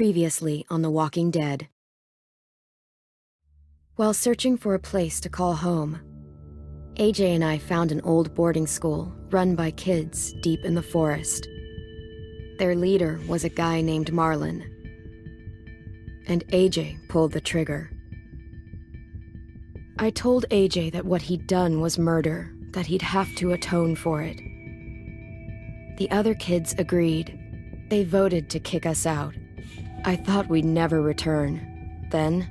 Previously on The Walking Dead. While searching for a place to call home, AJ and I found an old boarding school run by kids deep in the forest. Their leader was a guy named Marlon, and AJ pulled the trigger. I told AJ that what he'd done was murder, that he'd have to atone for it. The other kids agreed. They voted to kick us out. I thought we'd never return. Then,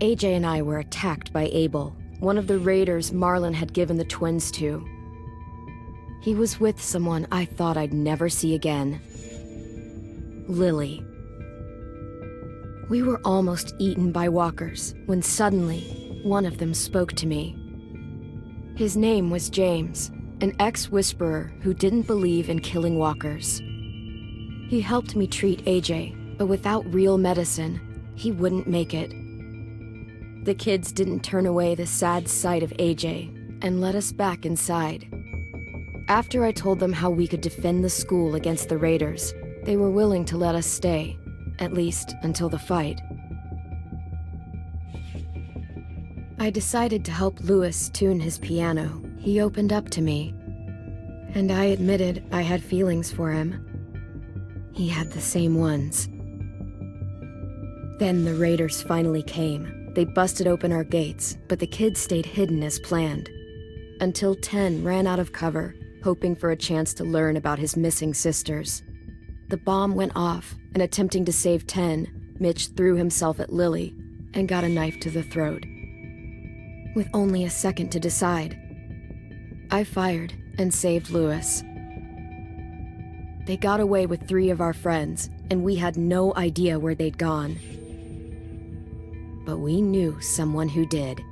AJ and I were attacked by Abel, one of the raiders Marlon had given the twins to. He was with someone I thought I'd never see again. Lily. We were almost eaten by walkers when suddenly one of them spoke to me. His name was James, an ex-whisperer who didn't believe in killing walkers. He helped me treat AJ, but without real medicine, he wouldn't make it. The kids didn't turn away the sad sight of AJ and let us back inside. After I told them how we could defend the school against the raiders, they were willing to let us stay, at least until the fight. I decided to help Louis tune his piano. He opened up to me, and I admitted I had feelings for him. He had the same ones. Then the raiders finally came. They busted open our gates, but the kids stayed hidden as planned. Until 10 ran out of cover, hoping for a chance to learn about his missing sisters. The bomb went off, and attempting to save 10, Mitch threw himself at Lily and got a knife to the throat. With only a second to decide, I fired and saved Louis. They got away with 3 of our friends, and we had no idea where they'd gone. But we knew someone who did.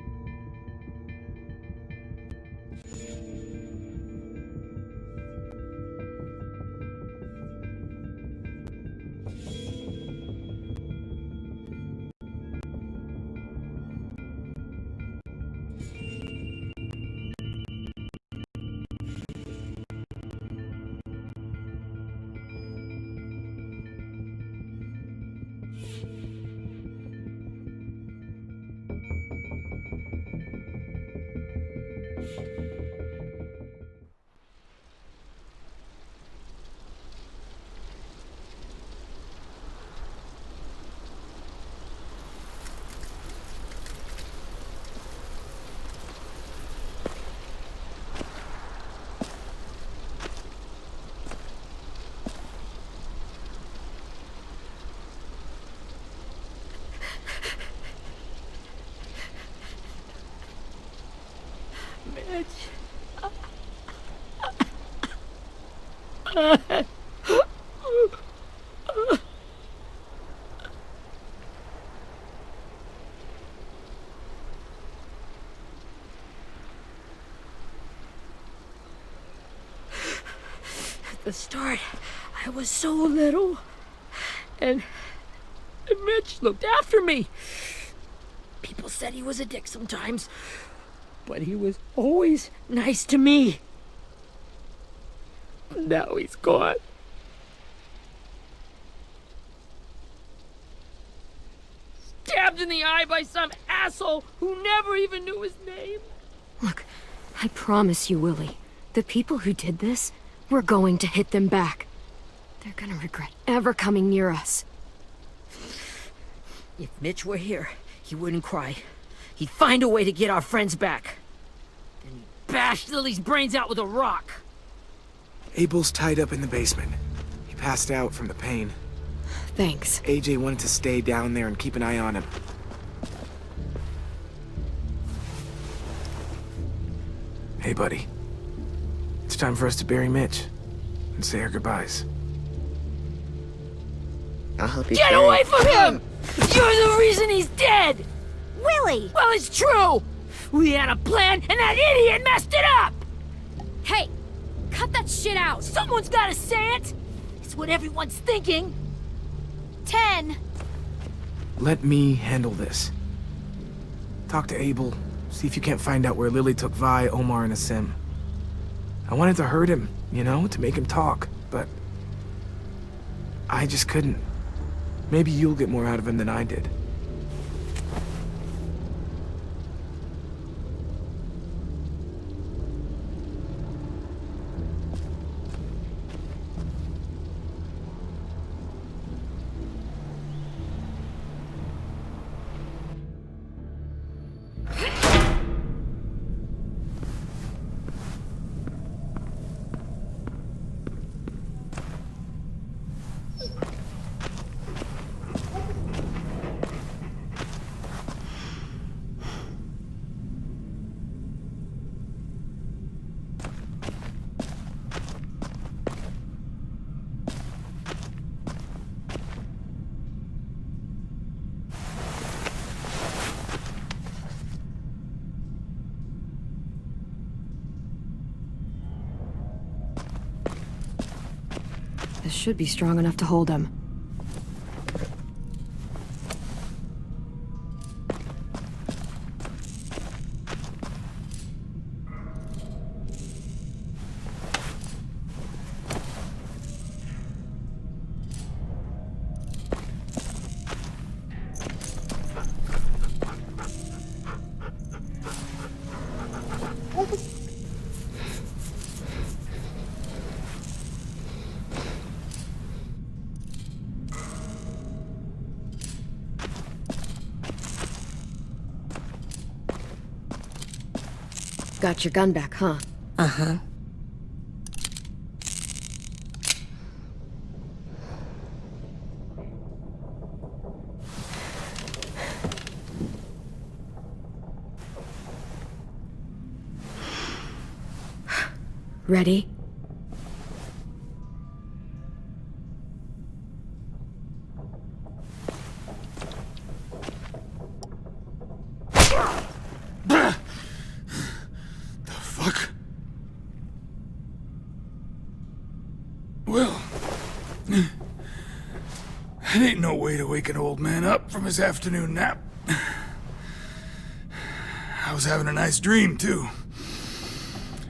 At the start, I was so little, and Mitch looked after me. People said he was a dick sometimes, but he was always nice to me. Now he's gone. Stabbed in the eye by some asshole who never even knew his name. Look, I promise you, Willie, the people who did this, we're going to hit them back. They're gonna regret ever coming near us. If Mitch were here, he wouldn't cry. He'd find a way to get our friends back. Then he'd bash Lily's brains out with a rock. Abel's tied up in the basement. He passed out from the pain. Thanks. AJ wanted to stay down there and keep an eye on him. Hey, buddy. It's time for us to bury Mitch and say our goodbyes. I'll help you. Get away from him! You're the reason he's dead! Willie! Well, it's true! We had a plan, and that idiot messed it up! Hey! Cut that shit out! Someone's gotta say it! It's what everyone's thinking. 10! Let me handle this. Talk to Abel, see if you can't find out where Lily took Vi, Omar, and Asim. I wanted to hurt him, you know, to make him talk, but I just couldn't. Maybe you'll get more out of him than I did. This should be strong enough to hold him. Got your gun back, huh? Uh-huh. Ready? Well, that ain't no way to wake an old man up from his afternoon nap. I was having a nice dream, too.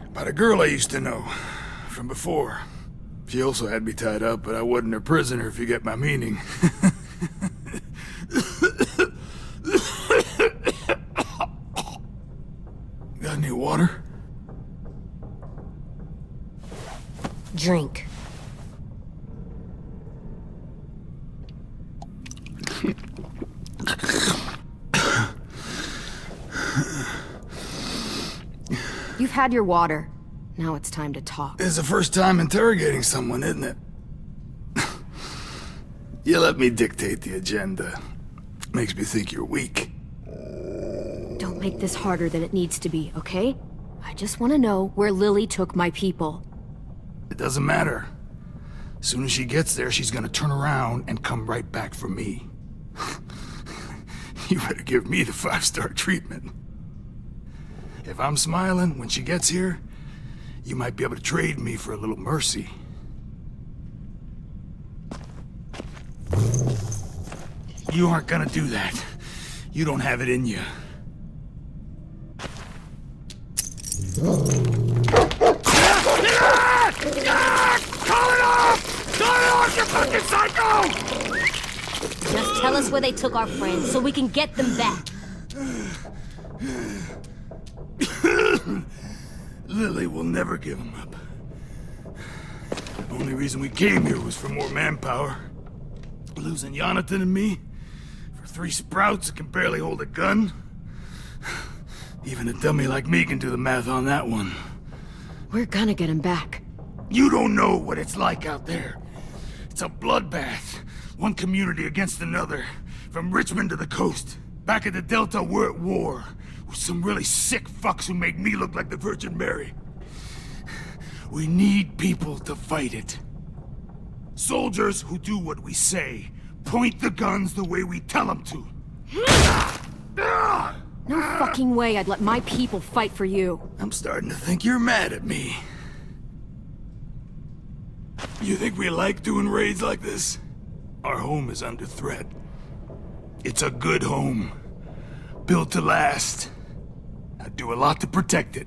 About a girl I used to know from before. She also had me tied up, but I wasn't her prisoner, if you get my meaning. Got any water? Drink. You've had your water. Now it's time to talk. It's the first time interrogating someone, isn't it? You let me dictate the agenda. Makes me think you're weak. Don't make this harder than it needs to be, okay? I just want to know where Lily took my people. It doesn't matter. As soon as she gets there, she's gonna turn around and come right back for me. You better give me the 5-star treatment. If I'm smiling when she gets here, you might be able to trade me for a little mercy. You aren't gonna do that. You don't have it in you. Call it off! Call it off, you fucking psycho! Just tell us where they took our friends so we can get them back. Lily will never give him up. The only reason we came here was for more manpower. Losing Jonathan and me for 3 sprouts that can barely hold a gun. Even a dummy like me can do the math on that one. We're gonna get him back. You don't know what it's like out there. It's a bloodbath. One community against another. From Richmond to the coast. Back at the Delta, we're at war. With some really sick fucks who make me look like the Virgin Mary. We need people to fight it. Soldiers who do what we say. Point the guns the way we tell them to. No fucking way I'd let my people fight for you. I'm starting to think you're mad at me. You think we like doing raids like this? Our home is under threat. It's a good home. Built to last. I do a lot to protect it.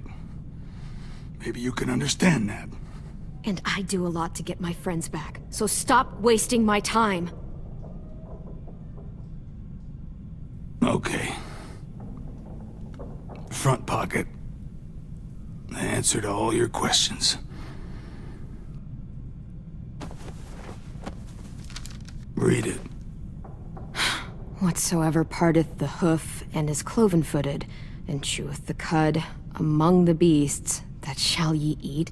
Maybe you can understand that. And I do a lot to get my friends back, so stop wasting my time. front pocket. The answer to all your questions. Read it. Whatsoever parteth the hoof and is cloven-footed, and cheweth the cud among the beasts, that shall ye eat.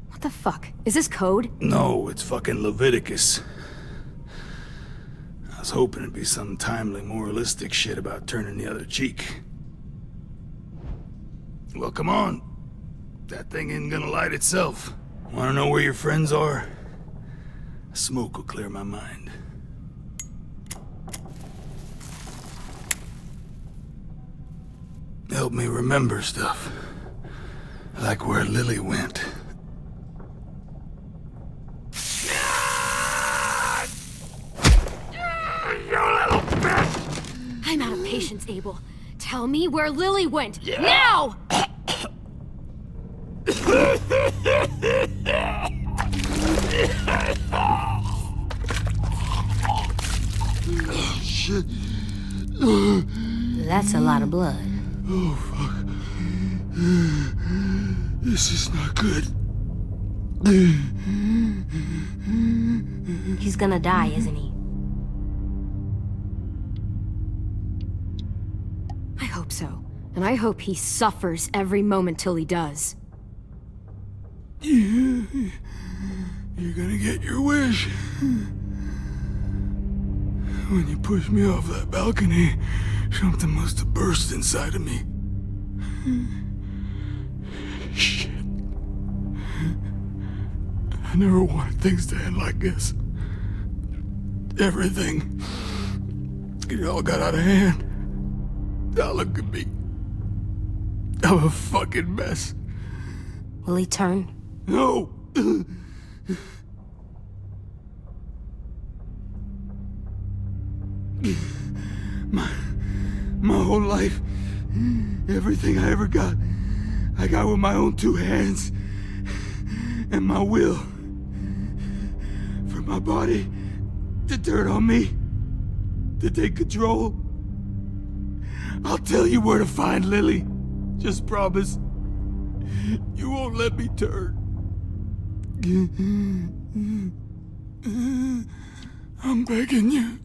What the fuck? Is this code? No, it's fucking Leviticus. I was hoping it'd be some timely moralistic shit about turning the other cheek. Well, come on. That thing ain't gonna light itself. Wanna know where your friends are? Smoke will clear my mind. Help me remember stuff. Like where Lily went. I'm out of patience, Abel. Tell me where Lily went. Now! Shit. That's a lot of blood. Oh, fuck. This is not good. He's gonna die, isn't he? I hope so. And I hope he suffers every moment till he does. You're gonna get your wish. When you pushed me off that balcony, something must have burst inside of me. Shit. I never wanted things to end like this. Everything. It all got out of hand. Now look at me. I'm a fucking mess. Will he turn? No! My whole life, everything I ever got, I got with my own two hands and my will. For my body to turn on me, to take control. I'll tell you where to find Lily. Just promise. You won't let me turn. I'm begging you.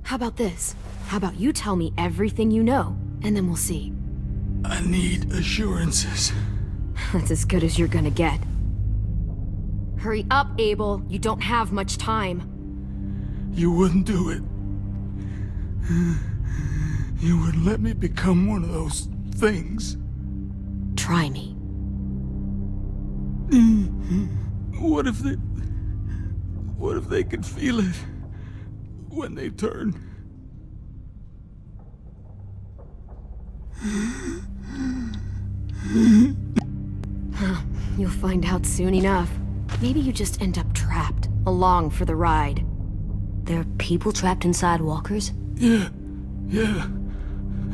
How about this? How about you tell me everything you know, and then we'll see. I need assurances. That's as good as you're gonna get. Hurry up, Abel. You don't have much time. You wouldn't do it. You wouldn't let me become one of those things. Try me. What if they could feel it when they turn? You'll find out soon enough. Maybe you just end up trapped, along for the ride. There are people trapped inside walkers? Yeah.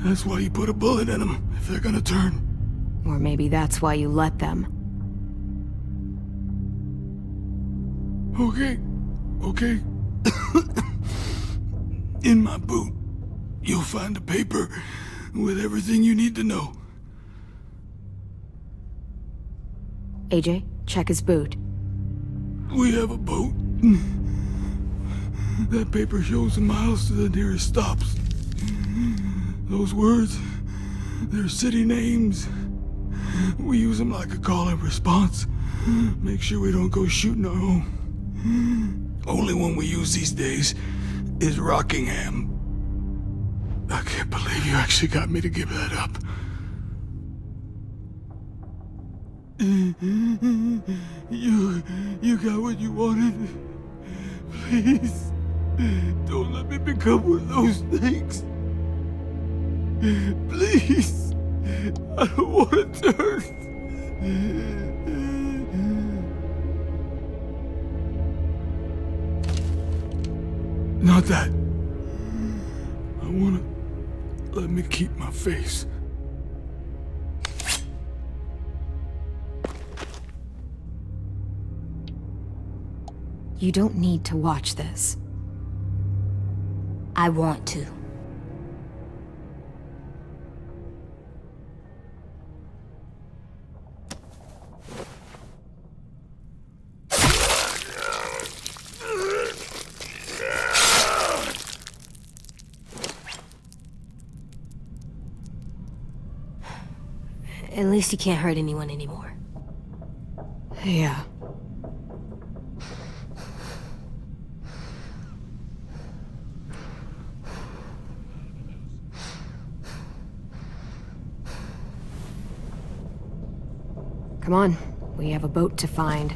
That's why you put a bullet in them, if they're gonna turn. Or maybe that's why you let them. Okay. In my boot, you'll find a paper with everything you need to know. AJ, check his boot. We have a boat. That paper shows the miles to the nearest stops. Those words, they're city names. We use them like a call and response. Make sure we don't go shooting our own. Only one we use these days is Rockingham. I can't believe you actually got me to give that up. You got what you wanted. Please, don't let me become one of those things. Please, I don't want to turn. Not that. I want to let me keep my face. You don't need to watch this. I want to. At least he can't hurt anyone anymore. Yeah. Come on, we have a boat to find.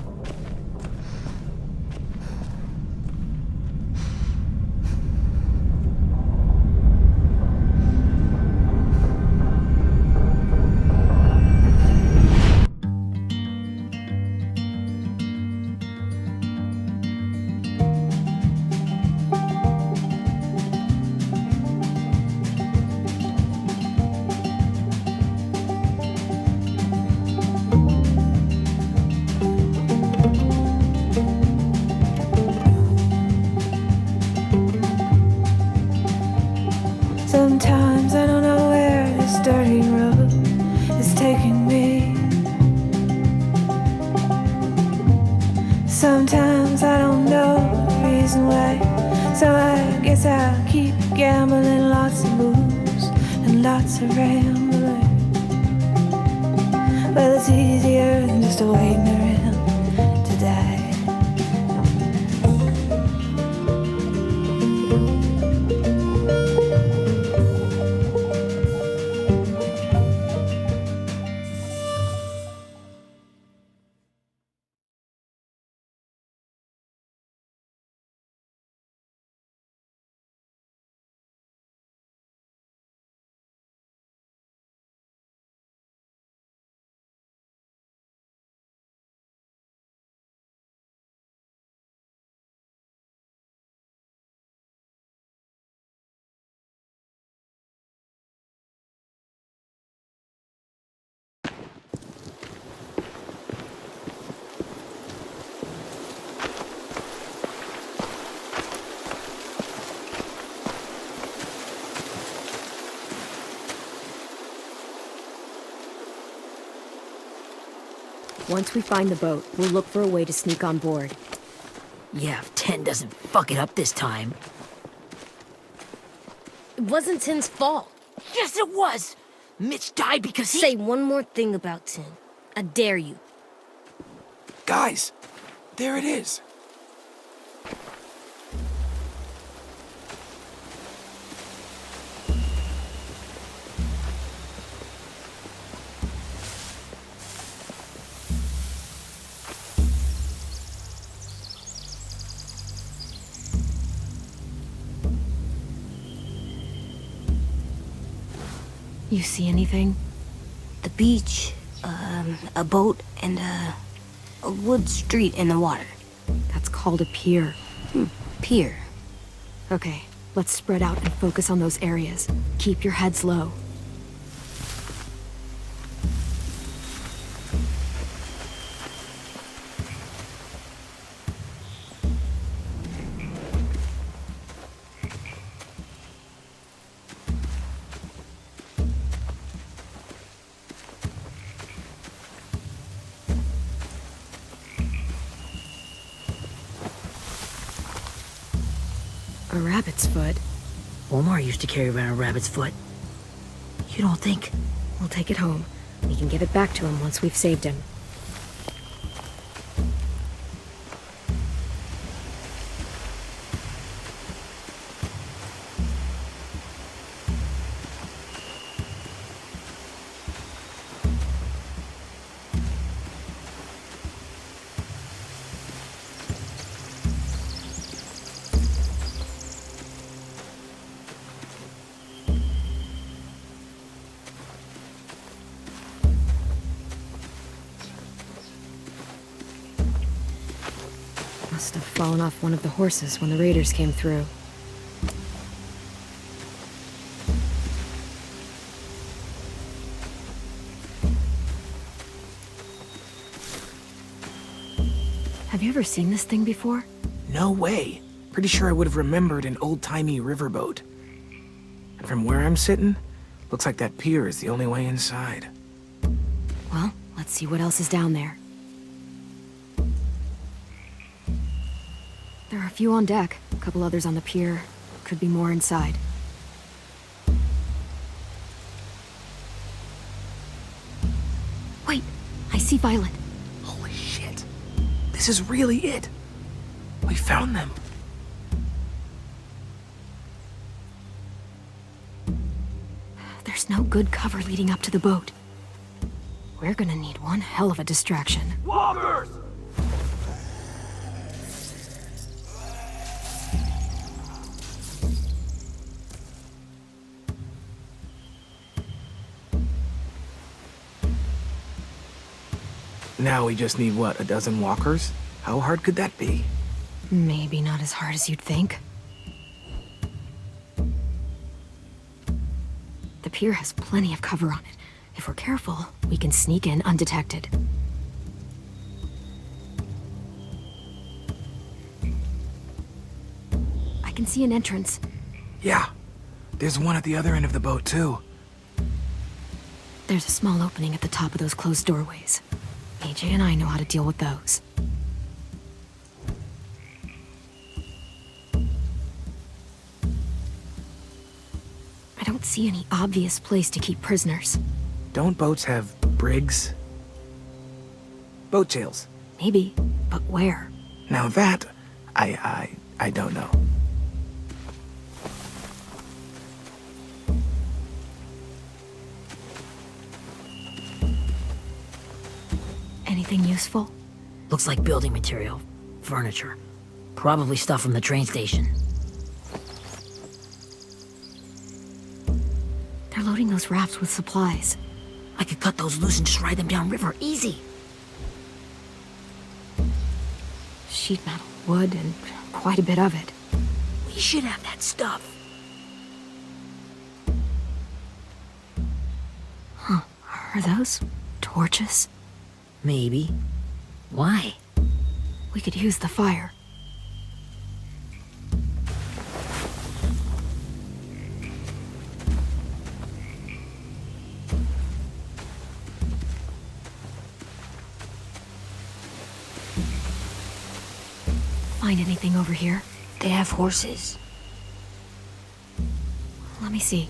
Sometimes I don't know where this dirty road is taking me. Sometimes I don't know the reason why. So I guess I'll keep gambling, lots of moves and lots of rambling. Well, it's easier than just waiting around to die. Once we find the boat, we'll look for a way to sneak on board. Yeah, if 10 doesn't fuck it up this time. It wasn't Tin's fault. Yes, it was! Mitch died because he— Say one more thing about Tin. I dare you. Guys, there it is. You see anything? The beach, a boat, and a wood street in the water. That's called a pier. Pier. Okay, let's spread out and focus on those areas. Keep your heads low. A rabbit's foot. Omar used to carry around a rabbit's foot. You don't think? We'll take it home. We can give it back to him once we've saved him. Must have fallen off one of the horses when the raiders came through. Have you ever seen this thing before? No way. Pretty sure I would have remembered an old-timey riverboat. And from where I'm sitting, looks like that pier is the only way inside. Well, let's see what else is down there. There are a few on deck, a couple others on the pier. Could be more inside. see Violet. Holy shit. This is really it. We found them. There's no good cover leading up to the boat. We're gonna need one hell of a distraction. Walkers! Now we just need, what, a dozen walkers? How hard could that be? Maybe not as hard as you'd think. The pier has plenty of cover on it. If we're careful, we can sneak in undetected. I can see an entrance. Yeah. There's one at the other end of the boat, too. There's a small opening at the top of those closed doorways. AJ and I know how to deal with those. I don't see any obvious place to keep prisoners. Don't boats have brigs? Boat jails. Maybe, but where? Now that, I don't know. Anything useful? Looks like building material. Furniture. Probably stuff from the train station. They're loading those rafts with supplies. I could cut those loose and just ride them downriver. Easy. Sheet metal, wood, and quite a bit of it. We should have that stuff. Huh. Are those torches? Maybe. Why? We could use the fire. Find anything over here? They have horses. Let me see.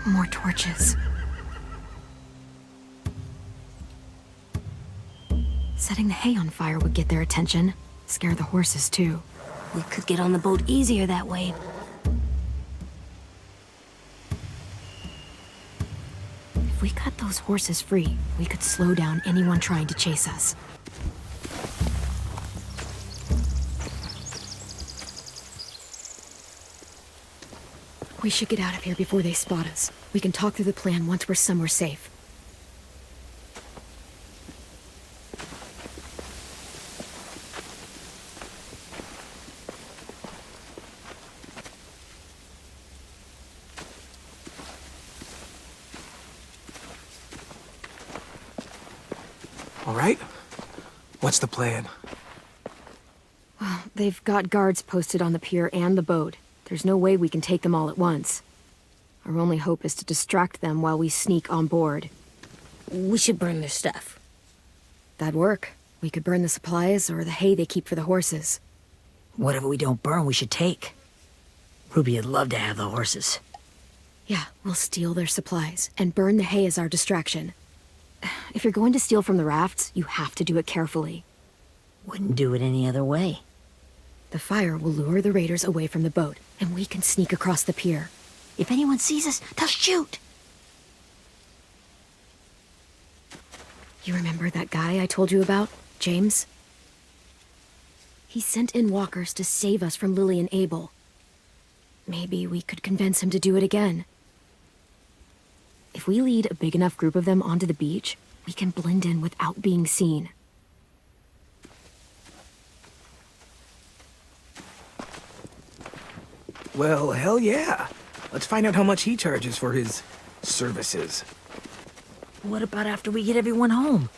More torches. Setting the hay on fire would get their attention. Scare the horses, too. We could get on the boat easier that way. If we cut those horses free, we could slow down anyone trying to chase us. We should get out of here before they spot us. We can talk through the plan once we're somewhere safe. All right? What's the plan? Well, they've got guards posted on the pier and the boat. There's no way we can take them all at once. Our only hope is to distract them while we sneak on board. We should burn their stuff. That'd work. We could burn the supplies or the hay they keep for the horses. Whatever we don't burn, we should take. Ruby'd love to have the horses. Yeah, we'll steal their supplies and burn the hay as our distraction. If you're going to steal from the rafts, you have to do it carefully. Wouldn't do it any other way. The fire will lure the raiders away from the boat, and we can sneak across the pier. If anyone sees us, they'll shoot. You remember that guy I told you about, James? He sent in walkers to save us from Lily and Abel. Maybe we could convince him to do it again. If we lead a big enough group of them onto the beach, we can blend in without being seen. Well, hell yeah. Let's find out how much he charges for his services. What about after we get everyone home?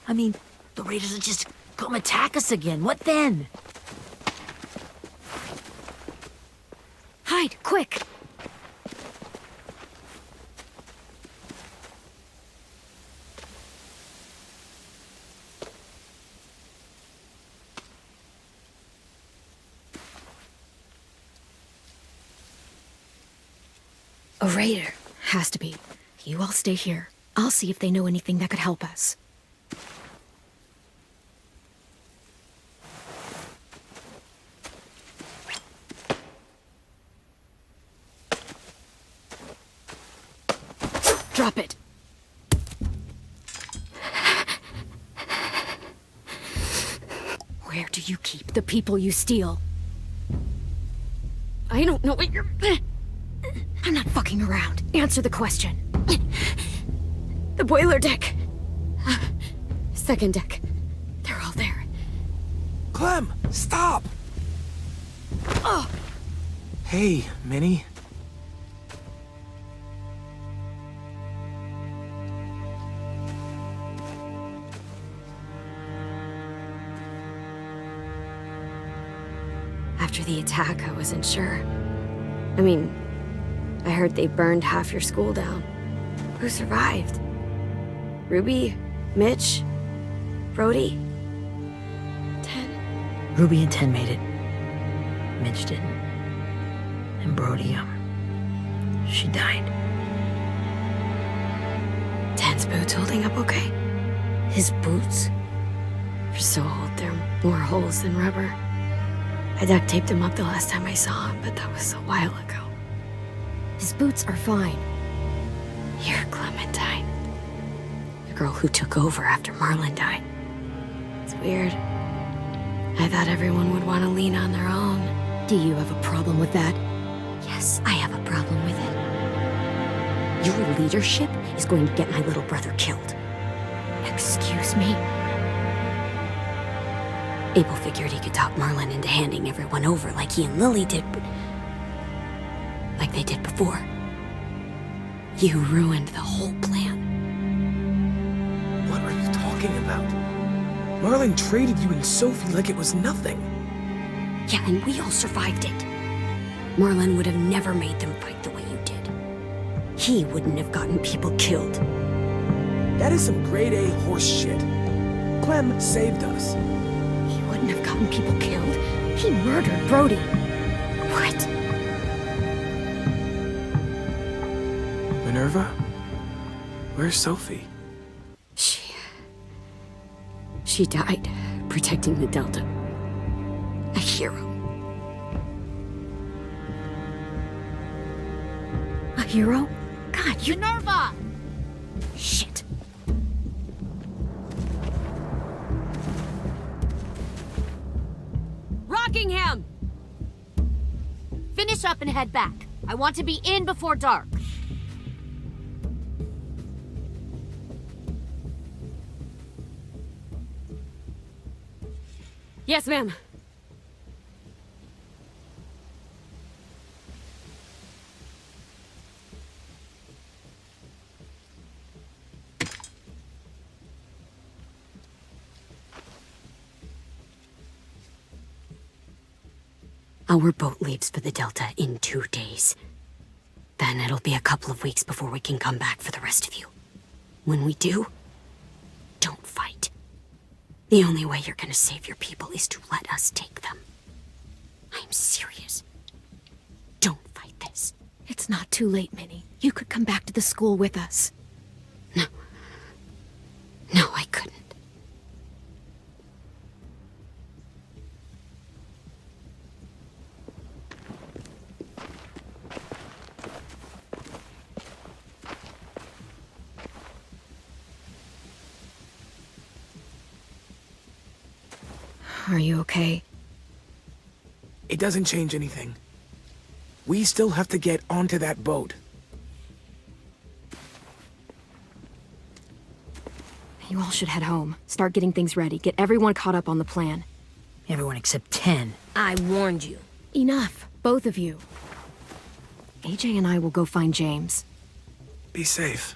I mean, the raiders will just come attack us again. What then? Hide, quick! A raider. Has to be. You all stay here. I'll see if they know anything that could help us. Drop it. Where do you keep the people you steal? I don't know what you're... I'm not fucking around. Answer the question. The boiler deck. Second deck. They're all there. Clem, stop! Oh! Hey, Minnie. After the attack, I wasn't sure. I mean, I heard they burned half your school down. Who survived? Ruby? Mitch? Brody? Ten? Ruby and Ten made it. Mitch didn't. And Brody, she died. Ten's boots holding up okay? His boots? They're so old, there are more holes than rubber. I duct taped him up the last time I saw him, but that was a while ago. His boots are fine. You're Clementine. The girl who took over after Marlon died. It's weird. I thought everyone would want to lean on their own. Do you have a problem with that? Yes, I have a problem with it. Your leadership is going to get my little brother killed. Excuse me? Abel figured he could talk Marlon into handing everyone over like he and Lily did, but... like they did before. You ruined the whole plan. What are you talking about? Marlon traded you and Sophie like it was nothing. Yeah, and we all survived it. Marlon would have never made them fight the way you did. He wouldn't have gotten people killed. That is some grade A horse shit. Clem saved us. He wouldn't have gotten people killed. He murdered Brody. What? Minerva? Where's Sophie? She died protecting the Delta. A hero. A hero? God, you... Minerva! Shit. Rockingham! Finish up and head back. I want to be in before dark. Yes, ma'am. Our boat leaves for the Delta in 2 days. Then it'll be a couple of weeks before we can come back for the rest of you. When we do, don't fight. The only way you're gonna save your people is to let us take them. I'm serious. Don't fight this. It's not too late, Minnie. You could come back to the school with us. No. No, I couldn't. Are you okay? It doesn't change anything. We still have to get onto that boat. You all should head home. Start getting things ready. Get everyone caught up on the plan. Everyone except 10. I warned you. Enough, both of you. AJ and I will go find James. Be safe.